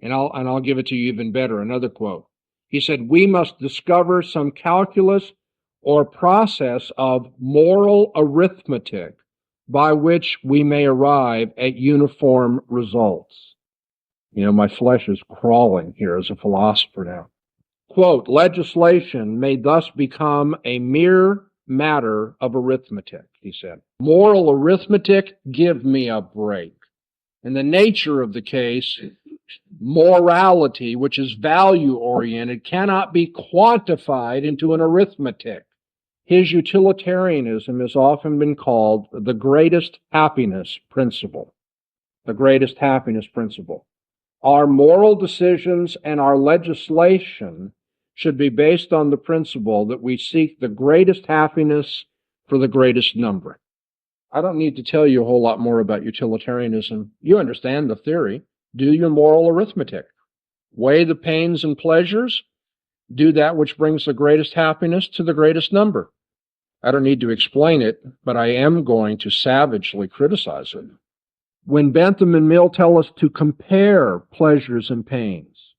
And I'll give it to you even better, another quote. He said, "We must discover some calculus or process of moral arithmetic by which we may arrive at uniform results." You know, my flesh is crawling here as a philosopher now. Quote, "Legislation may thus become a mere matter of arithmetic," he said. Moral arithmetic, give me a break. In the nature of the case, morality, which is value-oriented, cannot be quantified into an arithmetic. His utilitarianism has often been called the greatest happiness principle. The greatest happiness principle. Our moral decisions and our legislation should be based on the principle that we seek the greatest happiness for the greatest number. I don't need to tell you a whole lot more about utilitarianism. You understand the theory. Do your moral arithmetic. Weigh the pains and pleasures. Do that which brings the greatest happiness to the greatest number. I don't need to explain it, but I am going to savagely criticize it. When Bentham and Mill tell us to compare pleasures and pains,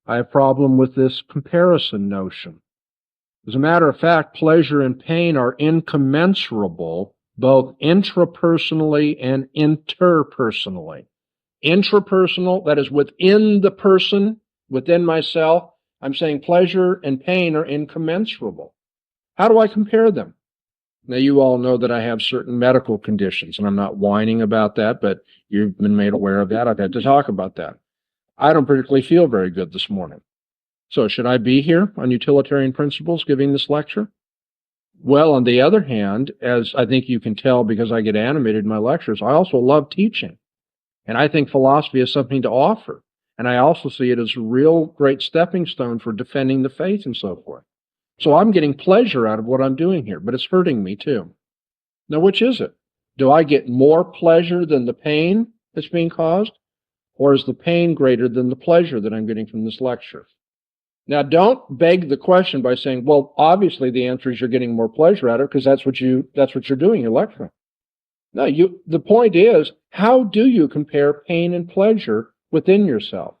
I have a problem with this comparison notion. As a matter of fact, pleasure and pain are incommensurable, both intrapersonally and interpersonally. Intrapersonal, that is within the person, within myself, I'm saying pleasure and pain are incommensurable. How do I compare them? Now, you all know that I have certain medical conditions, and I'm not whining about that, but you've been made aware of that. I've had to talk about that. I don't particularly feel very good this morning. So should I be here on utilitarian principles giving this lecture? Well, on the other hand, as I think you can tell because I get animated in my lectures, I also love teaching. And I think philosophy has something to offer. And I also see it as a real great stepping stone for defending the faith and so forth. So I'm getting pleasure out of what I'm doing here, but it's hurting me too. Now, which is it? Do I get more pleasure than the pain that's being caused? Or is the pain greater than the pleasure that I'm getting from this lecture? Now, don't beg the question by saying, well, obviously the answer is you're getting more pleasure out of it because that's what you're doing, you're lecturing. No, the point is, how do you compare pain and pleasure within yourself?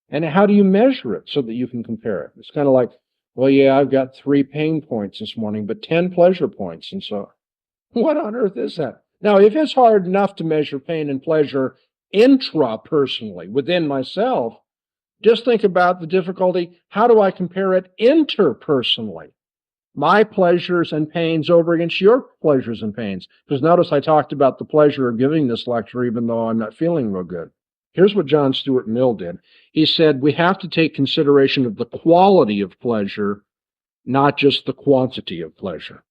And how do you measure it so that you can compare it? It's kind of like, well, yeah, I've got 3 pain points this morning, but 10 pleasure points. And so, what on earth is that? Now, if it's hard enough to measure pain and pleasure intrapersonally, within myself, just think about the difficulty. How do I compare it interpersonally? My pleasures and pains over against your pleasures and pains. Because notice I talked about the pleasure of giving this lecture even though I'm not feeling real good. Here's what John Stuart Mill did. He said, we have to take consideration of the quality of pleasure, not just the quantity of pleasure.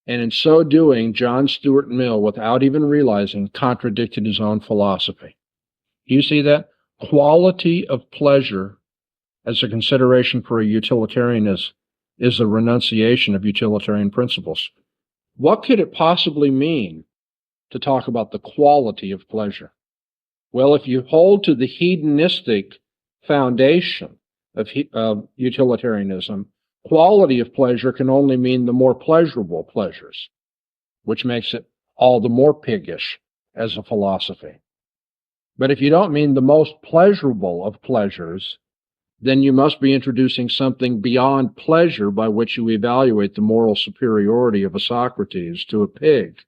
And in so doing, John Stuart Mill, without even realizing, contradicted his own philosophy. Do you see that? Quality of pleasure as a consideration for a utilitarianist is a renunciation of utilitarian principles. What could it possibly mean to talk about the quality of pleasure? Well, if you hold to the hedonistic foundation of utilitarianism, quality of pleasure can only mean the more pleasurable pleasures, which makes it all the more piggish as a philosophy. But if you don't mean the most pleasurable of pleasures, then you must be introducing something beyond pleasure by which you evaluate the moral superiority of a Socrates to a pig.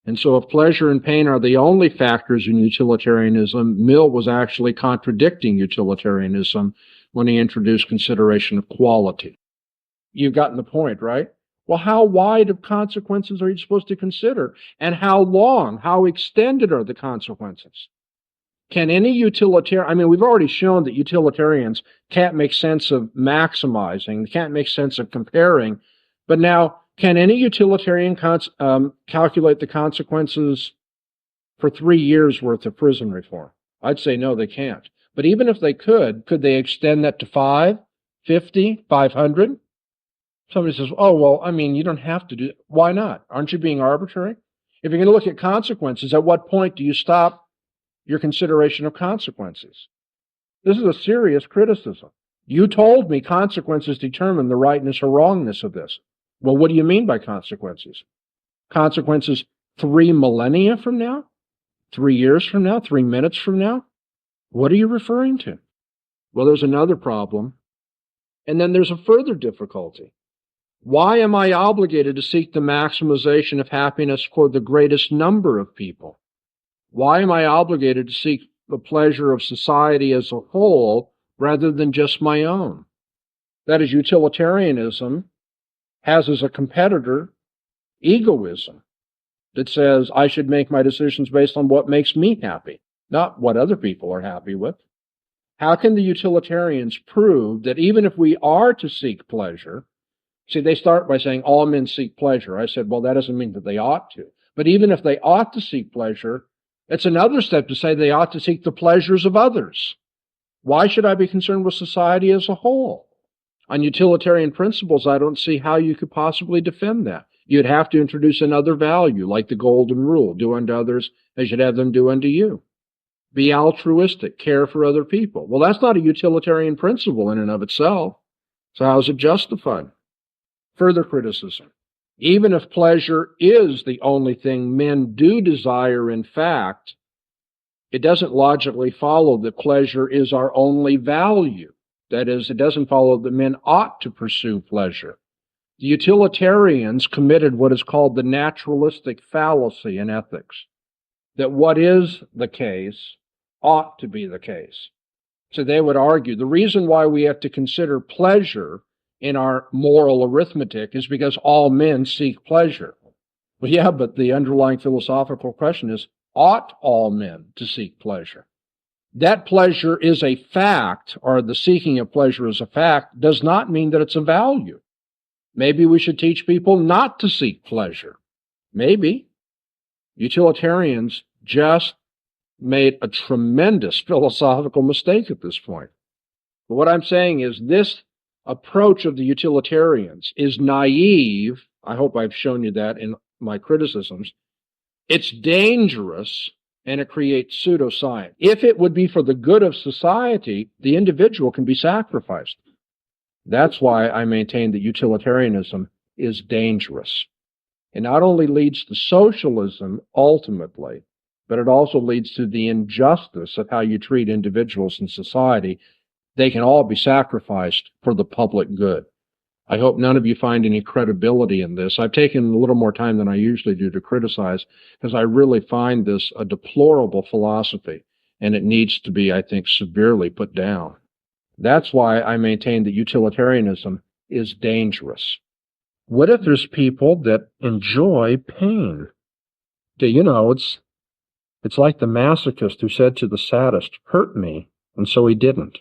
And so if pleasure and pain are the only factors in utilitarianism, Mill was actually contradicting utilitarianism when he introduced consideration of quality. You've gotten the point, right? Well, how wide of consequences are you supposed to consider? And how long, how extended are the consequences? Can any utilitarian, we've already shown that utilitarians can't make sense of maximizing, can't make sense of comparing, but now, can any utilitarian calculate the consequences for 3 years' worth of prison reform? I'd say no, they can't. But even if they could they extend that to 5, 50, 500? Somebody says, oh, well, you don't have to do that. Why not? Aren't you being arbitrary? If you're going to look at consequences, at what point do you stop your consideration of consequences? This is a serious criticism. You told me consequences determine the rightness or wrongness of this. Well, what do you mean by consequences? Consequences 3 millennia from now? 3 years from now? 3 minutes from now? What are you referring to? Well, there's another problem. And then there's a further difficulty. Why am I obligated to seek the maximization of happiness for the greatest number of people? Why am I obligated to seek the pleasure of society as a whole rather than just my own? That is, utilitarianism has as a competitor egoism that says I should make my decisions based on what makes me happy, not what other people are happy with. How can the utilitarians prove that even if we are to seek pleasure, see, they start by saying all men seek pleasure. I said, well, that doesn't mean that they ought to. But even if they ought to seek pleasure, it's another step to say they ought to seek the pleasures of others. Why should I be concerned with society as a whole? On utilitarian principles, I don't see how you could possibly defend that. You'd have to introduce another value, like the golden rule, do unto others as you'd have them do unto you. Be altruistic, care for other people. Well, that's not a utilitarian principle in and of itself. So how is it justified? Further criticism. Even if pleasure is the only thing men do desire in fact, it doesn't logically follow that pleasure is our only value. That is, it doesn't follow that men ought to pursue pleasure. The utilitarians committed what is called the naturalistic fallacy in ethics, that what is the case ought to be the case. So they would argue the reason why we have to consider pleasure in our moral arithmetic is because all men seek pleasure. Well, yeah, but the underlying philosophical question is, ought all men to seek pleasure? That pleasure is a fact, or the seeking of pleasure is a fact, does not mean that it's a value. Maybe we should teach people not to seek pleasure. Maybe. Utilitarians just made a tremendous philosophical mistake at this point. But what I'm saying is this approach of the utilitarians is naive. I hope I've shown you that in my criticisms. It's dangerous, and it creates pseudoscience. If it would be for the good of society, the individual can be sacrificed. That's why I maintain that utilitarianism is dangerous. It not only leads to socialism ultimately, but it also leads to the injustice of how you treat individuals in society. They can all be sacrificed for the public good. I hope none of you find any credibility in this. I've taken a little more time than I usually do to criticize because I really find this a deplorable philosophy, and it needs to be, I think, severely put down. That's why I maintain that utilitarianism is dangerous. What if there's people that enjoy pain? You know, it's like the masochist who said to the sadist, "Hurt me," and so he didn't.